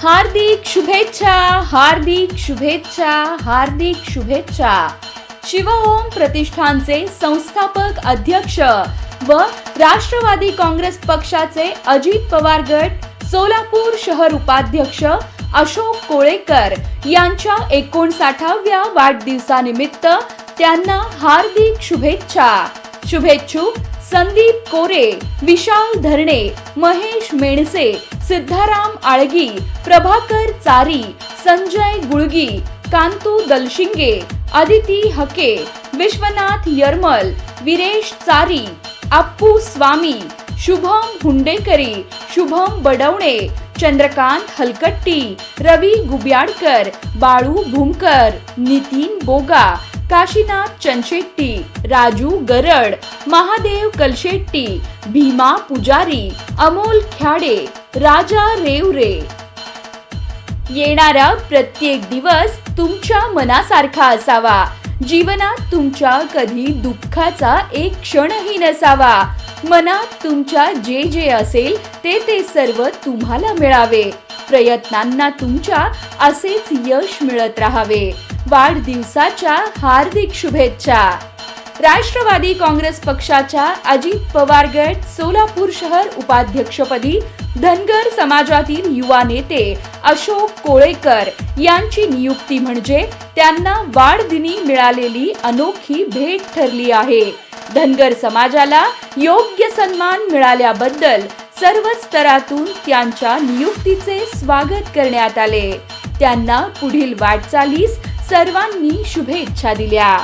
हार्दिक शुभेच्छा, हार्दिक शुभेच्छा, हार्दिक शुभेच्छा. शिवओम प्रतिष्ठानचे संस्थापक अध्यक्ष व राष्ट्रवादी काँग्रेस पक्षाचे अजित पवार गट सोलापूर शहर उपाध्यक्ष अशोक कोळेकर यांच्या 59व्या वाढदिवसानिमित्त त्यांना हार्दिक शुभेच्छा. शुभेच्छुक संदीप कोरे, विशाल धरणे, महेश मेणसे, सिद्धाराम आळगी, प्रभाकर चारी, संजय गुळगी, कांतू दलशिंगे, अदिती हके, विश्वनाथ यरमल, विरेश चारी, अप्पू स्वामी, शुभम हुंडेकरी, शुभम बडवणे, चंद्रकांत हलकट्टी, रवी गुब्याडकर, बाळू भूमकर, नितीन बोगा, काशीनाथ चनशेट्टी, राजू गरड, महादेव कलशेट्टी, भीमा पुजारी, अमोल ख्याडे, राजा रेवरे. येणारा प्रत्येक दिवस तुमच्या मनासारखा असावा. जीवनात तुमच्या कधी दुःखाचा एक क्षणही नसावा. मनात तुमच्या जे जे असेल ते सर्व तुम्हाला मिळावे. प्रयत्नांना तुमच्या असेच यश मिळत राहावे. वाढदिवसाच्या हार्दिक शुभेच्छा. राष्ट्रवादी काँग्रेस पक्षाच्या अजित पवार गट सोलापूर शहर उपाध्यक्षपदी धनगर समाजातील युवा नेते अशोक कोळेकर यांची नियुक्ती म्हणजे त्यांना वाढदिनी मिळालेली अनोखी भेट ठरली आहे. धनगर समाजाला योग्य सन्मान मिळाल्याबद्दल सर्व स्तरातून त्यांच्या नियुक्तीचे स्वागत करण्यात आले. त्यांना पुढील वाटचालीस सर्वांनी शुभेच्छा दिल्या.